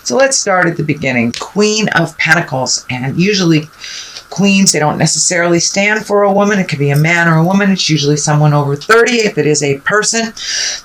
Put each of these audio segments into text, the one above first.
So let's start at the beginning. Queen of Pentacles. And usually queens, they don't necessarily stand for a woman. It could be a man or a woman. It's usually someone over 30 if it is a person.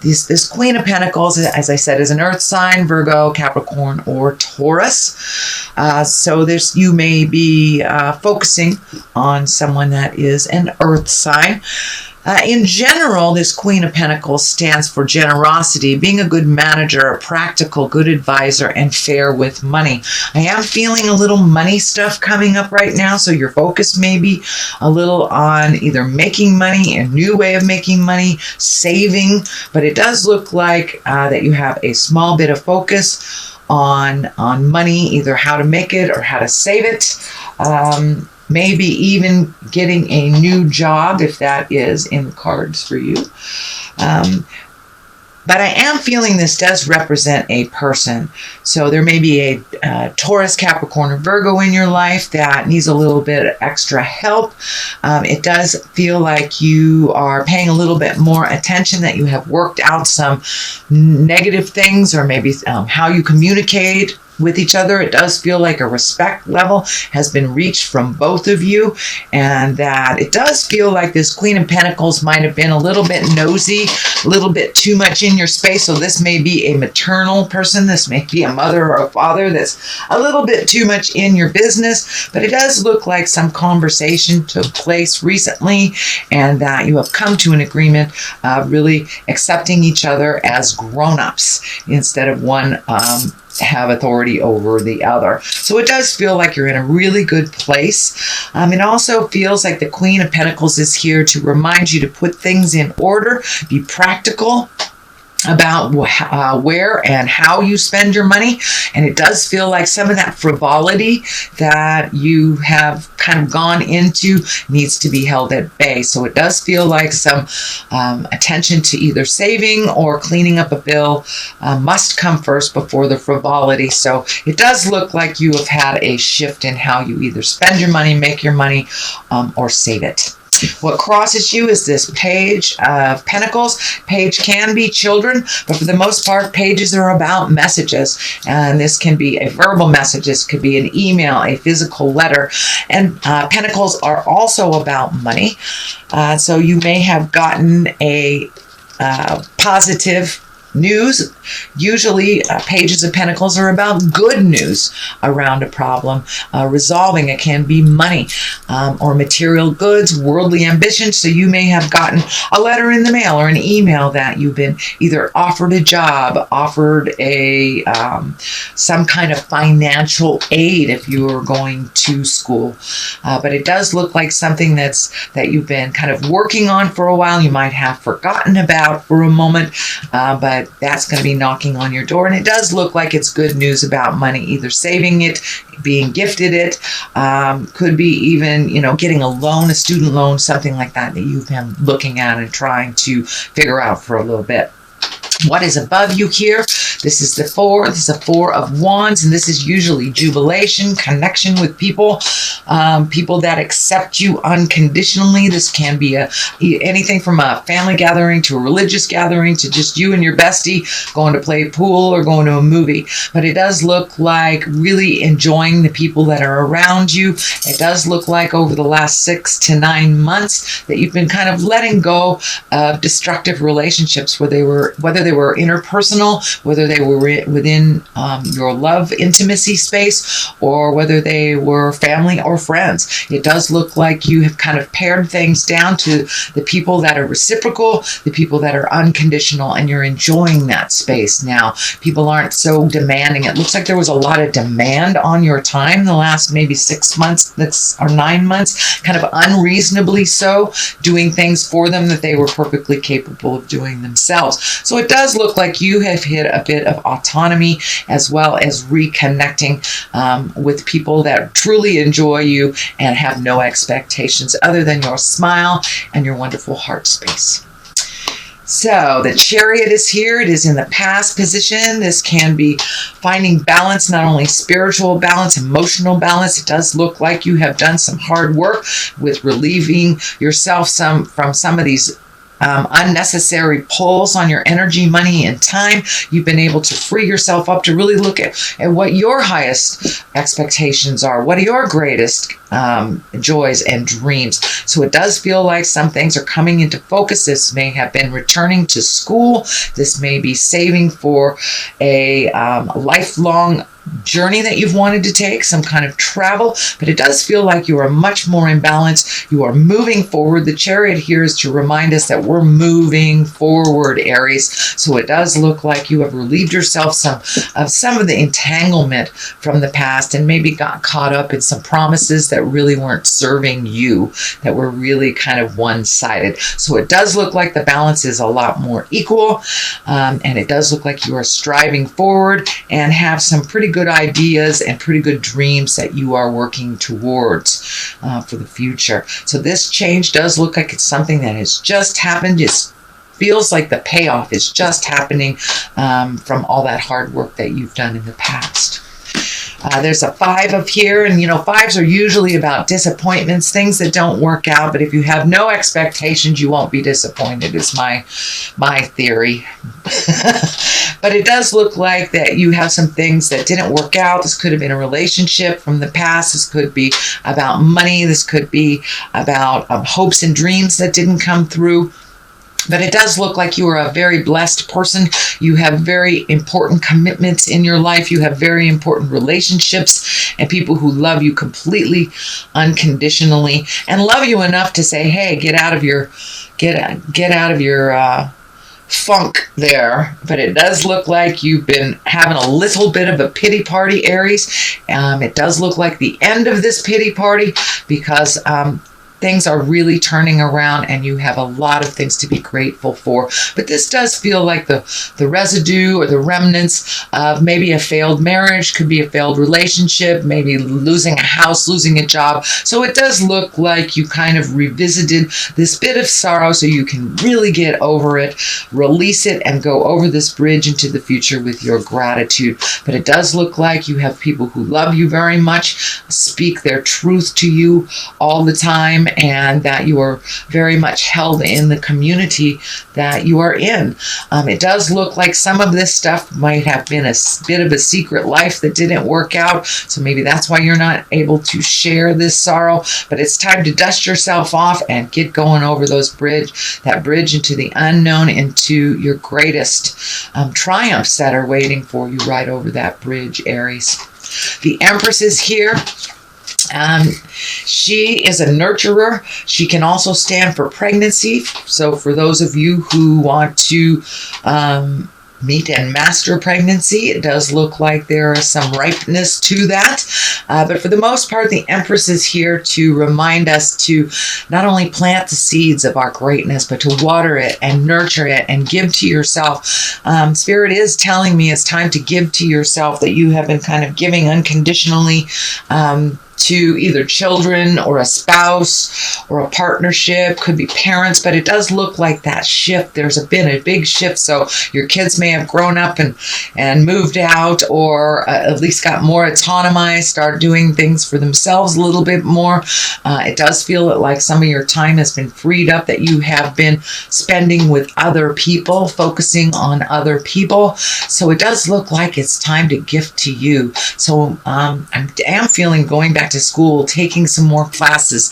This Queen of Pentacles, as I said, is an earth sign, Virgo, Capricorn, or Taurus. So you may be focusing on someone that is an earth sign. In general, this Queen of Pentacles stands for generosity, being a good manager, a practical, good advisor, and fair with money. I am feeling a little money stuff coming up right now, so your focus may be a little on either making money, a new way of making money, saving, but it does look like that you have a small bit of focus on money, either how to make it or how to save it. Maybe even getting a new job if that is in the cards for you. But I am feeling this does represent a person. So there may be a Taurus, Capricorn, or Virgo in your life that needs a little bit of extra help. It does feel like you are paying a little bit more attention, that you have worked out some negative things, or maybe how you communicate with each other. It does feel like a respect level has been reached from both of you, and that it does feel like this Queen of Pentacles might have been a little bit nosy, a little bit too much in your space. So this may be a maternal person. This may be a mother or a father that's a little bit too much in your business, but it does look like some conversation took place recently, and that you have come to an agreement, really accepting each other as grown-ups instead of one have authority over the other. So it does feel like you're in a really good place. It also feels like the Queen of Pentacles is here to remind you to put things in order, be practical about where and how you spend your money. And it does feel like some of that frivolity that you have kind of gone into needs to be held at bay. So it does feel like some attention to either saving or cleaning up a bill must come first before the frivolity. So it does look like you have had a shift in how you either spend your money, make your money, or save it. What crosses you is this Page of Pentacles. Page can be children, but for the most part, pages are about messages. And this can be a verbal message. This could be an email, a physical letter. And Pentacles are also about money. So you may have gotten a positive news. Usually pages of Pentacles are about good news around a problem, resolving. It can be money or material goods, worldly ambition. So you may have gotten a letter in the mail or an email that you've been either offered a job, offered a some kind of financial aid if you are going to school. But it does look like something that you've been kind of working on for a while. You might have forgotten about for a moment, but that's going to be knocking on your door. And it does look like it's good news about money, either saving it, being gifted it, could be even, getting a loan, a student loan, something like that you've been looking at and trying to figure out for a little bit. What is above you here? This is the Four. This is a Four of Wands, and this is usually jubilation, connection with people, people that accept you unconditionally. This can be anything from a family gathering to a religious gathering to just you and your bestie going to play pool or going to a movie. But it does look like really enjoying the people that are around you. It does look like over the last 6 to 9 months that you've been kind of letting go of destructive relationships, whether they were interpersonal, whether they were within your love intimacy space, or whether they were family or friends. It does look like you have kind of pared things down to the people that are reciprocal, the people that are unconditional, and you're enjoying that space now. People aren't so demanding. It looks like there was a lot of demand on your time the last maybe 6 months or 9 months, kind of unreasonably so, doing things for them that they were perfectly capable of doing themselves. So it does look like you have hit a bit of autonomy, as well as reconnecting with people that truly enjoy you and have no expectations other than your smile and your wonderful heart space. So the Chariot is here. It is in the past position. This can be finding balance, not only spiritual balance, emotional balance. It does look like you have done some hard work with relieving yourself from some of these unnecessary pulls on your energy, money, and time. You've been able to free yourself up to really look at what your highest expectations are. What are your greatest joys and dreams? So it does feel like some things are coming into focus. This may have been returning to school. This may be saving for a lifelong journey that you've wanted to take, some kind of travel, but it does feel like you are much more in balance. You are moving forward. The Chariot here is to remind us that we're moving forward, Aries. So it does look like you have relieved yourself of some of the entanglement from the past and maybe got caught up in some promises that really weren't serving you, that were really kind of one-sided. So it does look like the balance is a lot more equal, and it does look like you are striving forward and have some pretty good ideas and pretty good dreams that you are working towards for the future. So this change does look like it's something that has just happened. It feels like the payoff is just happening from all that hard work that you've done in the past. There's a 5 up here, and 5s are usually about disappointments, things that don't work out. But if you have no expectations, you won't be disappointed, is my theory. But it does look like that you have some things that didn't work out. This could have been a relationship from the past. This could be about money. This could be about hopes and dreams that didn't come through. But it does look like you are a very blessed person. You have very important commitments in your life. You have very important relationships and people who love you completely, unconditionally, and love you enough to say, "Hey, get out of your funk there." But it does look like you've been having a little bit of a pity party, Aries. It does look like the end of this pity party because things are really turning around and you have a lot of things to be grateful for. But this does feel like the residue or the remnants of maybe a failed marriage, could be a failed relationship, maybe losing a house, losing a job. So it does look like you kind of revisited this bit of sorrow so you can really get over it, release it, and go over this bridge into the future with your gratitude. But it does look like you have people who love you very much, speak their truth to you all the time, and that you are very much held in the community that you are in. It does look like some of this stuff might have been a bit of a secret life that didn't work out, so maybe that's why you're not able to share this sorrow. But it's time to dust yourself off and get going over that bridge into the unknown, into your greatest triumphs that are waiting for you right over that bridge, Aries. The Empress is here. She is a nurturer. She can also stand for pregnancy. So for those of you who want to meet and master pregnancy, it does look like there is some ripeness to that. But for the most part, the Empress is here to remind us to not only plant the seeds of our greatness, but to water it and nurture it and give to yourself. Spirit is telling me it's time to give to yourself, that you have been kind of giving unconditionally to either children or a spouse or a partnership, could be parents, but it does look like that shift. There's been a big shift. So your kids may have grown up and moved out, or at least got more autonomized, start doing things for themselves a little bit more. It does feel like some of your time has been freed up, that you have been spending with other people, focusing on other people. So it does look like it's time to gift to you. So I am feeling going back to school, taking some more classes,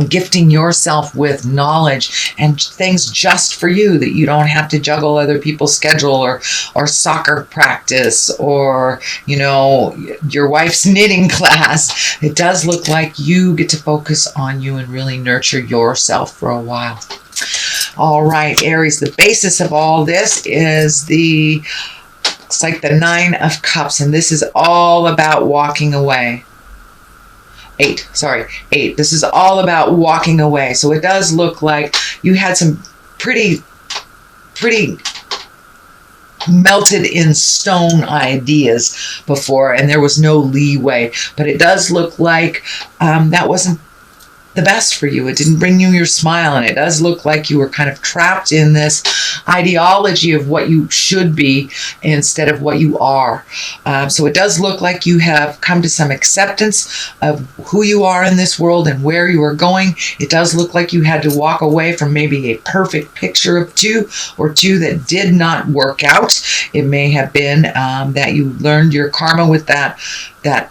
gifting yourself with knowledge and things just for you, that you don't have to juggle other people's schedule or soccer practice or, your wife's knitting class. It does look like you get to focus on you and really nurture yourself for a while. All right, Aries, the basis of all this is it's like the 9 of Cups, and this is all about walking away. 8. This is all about walking away. So it does look like you had some pretty melted in stone ideas before, and there was no leeway. But it does look like that wasn't the best for you. It didn't bring you your smile, and it does look like you were kind of trapped in this ideology of what you should be instead of what you are. So it does look like you have come to some acceptance of who you are in this world and where you are going. It does look like you had to walk away from maybe a perfect picture of two that did not work out. It may have been that you learned your karma with that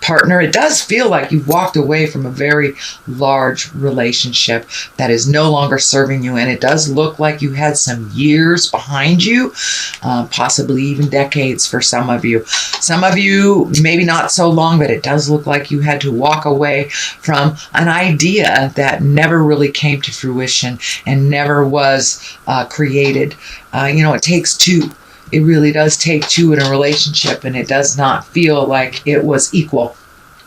partner. It does feel like you've walked away from a very large relationship that is no longer serving you, and it does look like you had some years behind you, possibly even decades for some of you. Some of you, maybe not so long, but it does look like you had to walk away from an idea that never really came to fruition and never was created. It takes two. It really does take two in a relationship, and it does not feel like it was equal.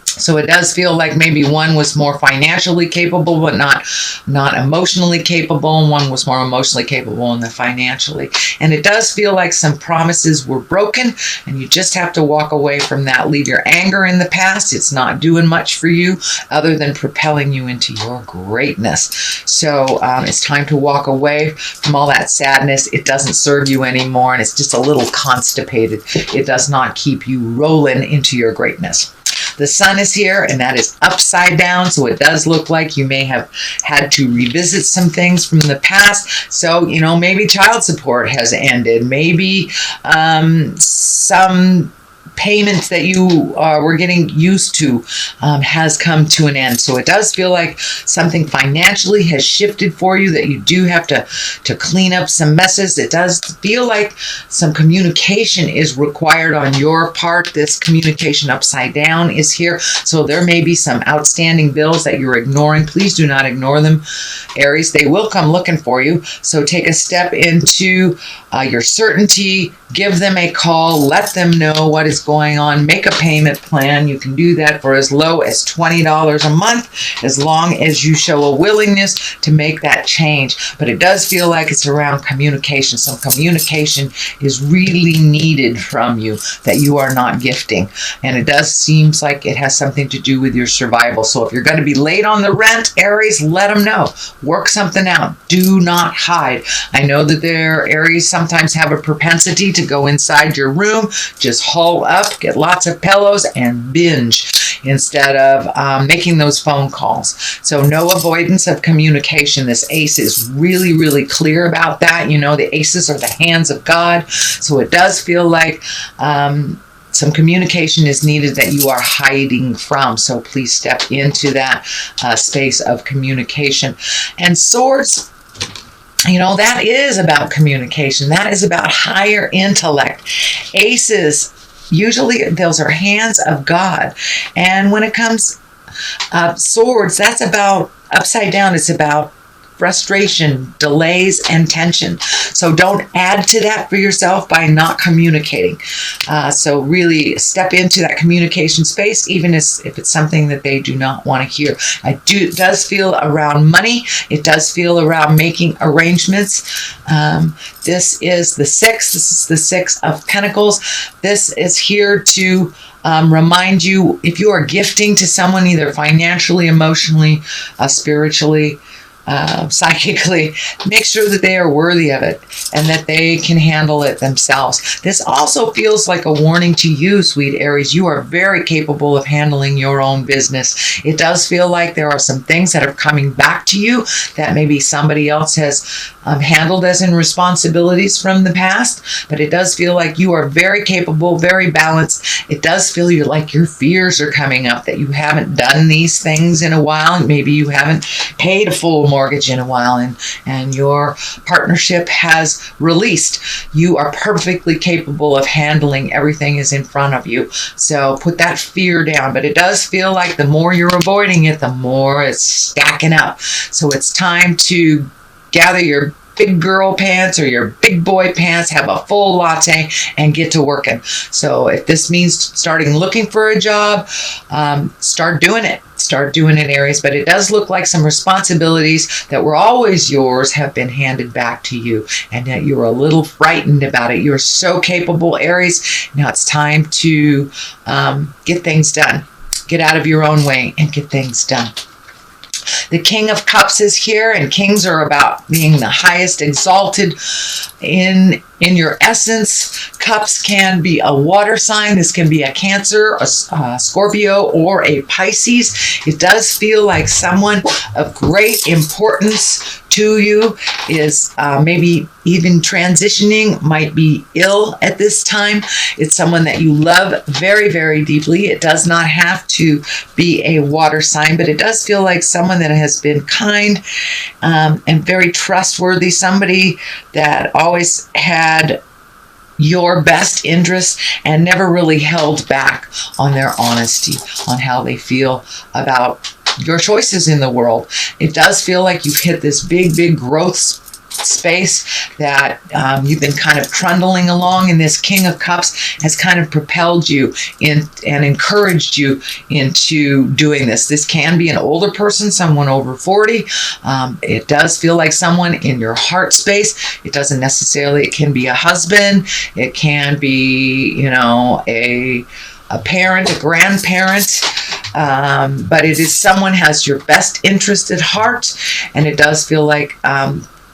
So it does feel like maybe one was more financially capable, but not emotionally capable, and one was more emotionally capable than financially. And it does feel like some promises were broken, and you just have to walk away from that. Leave your anger in the past. It's not doing much for you other than propelling you into your greatness. So it's time to walk away from all that sadness. It doesn't serve you anymore, and it's just a little constipated. It does not keep you rolling into your greatness. The sun is here, and that is upside down, so it does look like you may have had to revisit some things from the past. So, maybe child support has ended. Maybe some payments that you were getting used to has come to an end. So it does feel like something financially has shifted for you, that you do have to clean up some messes. It does feel like some communication is required on your part. This communication upside down is here. So there may be some outstanding bills that you're ignoring. Please do not ignore them, Aries. They will come looking for you. So take a step into your certainty. Give them a call. Let them know what is going on. Make a payment plan. You can do that for as low as $20 a month, as long as you show a willingness to make that change. But it does feel like it's around communication. Some communication is really needed from you that you are not gifting. And it does seems like it has something to do with your survival. So if you're going to be late on the rent, Aries, let them know. Work something out. Do not hide. I know that Aries sometimes have a propensity to go inside your room, just haul up, get lots of pillows, and binge instead of making those phone calls. So no avoidance of communication. This ace is really, really clear about that. The aces are the hands of God. So it does feel like some communication is needed that you are hiding from. So please step into that space of communication. And swords, that is about communication. That is about higher intellect. Aces, usually those are hands of God. And when it comes swords, that's about upside down. It's about frustration, delays, and tension. So don't add to that for yourself by not communicating. So really step into that communication space, even if it's something that they do not want to hear. It does feel around money. It does feel around making arrangements. This is the six. This is the Six of Pentacles. This is here to remind you, if you are gifting to someone, either financially, emotionally, spiritually, psychically, make sure that they are worthy of it and that they can handle it themselves. This also feels like a warning to you, sweet Aries. You are very capable of handling your own business. It does feel like there are some things that are coming back to you that maybe somebody else has handled as in responsibilities from the past, but it does feel like you are very capable, very balanced. It does feel like your fears are coming up, that you haven't done these things in a while. Maybe you haven't paid a full mortgage in a while, and your partnership has released. You are perfectly capable of handling everything is in front of you. So put that fear down. But it does feel like the more you're avoiding it, the more it's stacking up. So it's time to gather your big girl pants or your big boy pants, have a full latte, and get to working. So if this means starting looking for a job, start doing it. Start doing it, Aries. But it does look like some responsibilities that were always yours have been handed back to you, and that you're a little frightened about it. You're so capable, Aries. Now it's time to get things done. Get out of your own way and get things done. The King of Cups is here, and kings are about being the highest exalted in your essence. Cups can be a water sign. This can be a Cancer, a Scorpio, or a Pisces. It does feel like someone of great importance to you is maybe even transitioning, might be ill at this time. It's someone that you love very, very deeply. It does not have to be a water sign, but it does feel like someone that has been kind and very trustworthy, somebody that always had your best interests and never really held back on their honesty, on how they feel about your choices in the world. It does feel like you've hit this big, big growth space that you've been kind of trundling along, and this King of Cups has kind of propelled you in and encouraged you into doing this. This can be an older person, someone over 40. It does feel like someone in your heart space. It doesn't necessarily, it can be a husband, it can be, you know, a parent, a grandparent, but it is someone has your best interest at heart, and it does feel like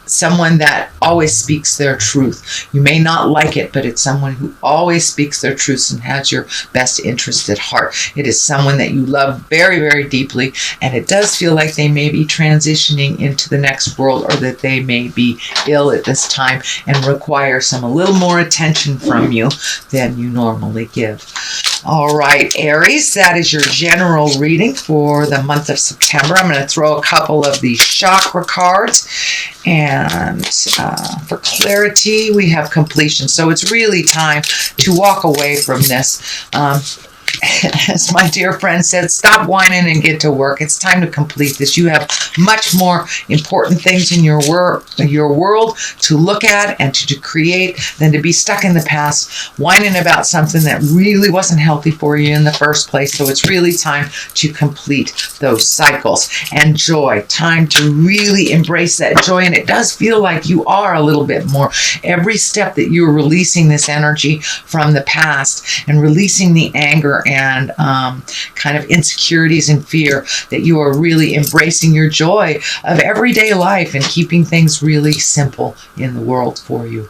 someone that always speaks their truth. You may not like it, but it's someone who always speaks their truth and has your best interest at heart. It is someone that you love very, very deeply, and it does feel like they may be transitioning into the next world, or that they may be ill at this time and require a little more attention from you than you normally give. All right, Aries, that is your general reading for the month of September. I'm going to throw a couple of the chakra cards. And for clarity, we have completion. So it's really time to walk away from this. As my dear friend said, stop whining and get to work. It's time to complete this. You have much more important things in your world to look at and to create than to be stuck in the past, whining about something that really wasn't healthy for you in the first place. So it's really time to complete those cycles. And joy, time to really embrace that joy. And it does feel like you are a little bit more. Every step that you're releasing this energy from the past and releasing the anger and kind of insecurities and fear, that you are really embracing your joy of everyday life and keeping things really simple in the world for you.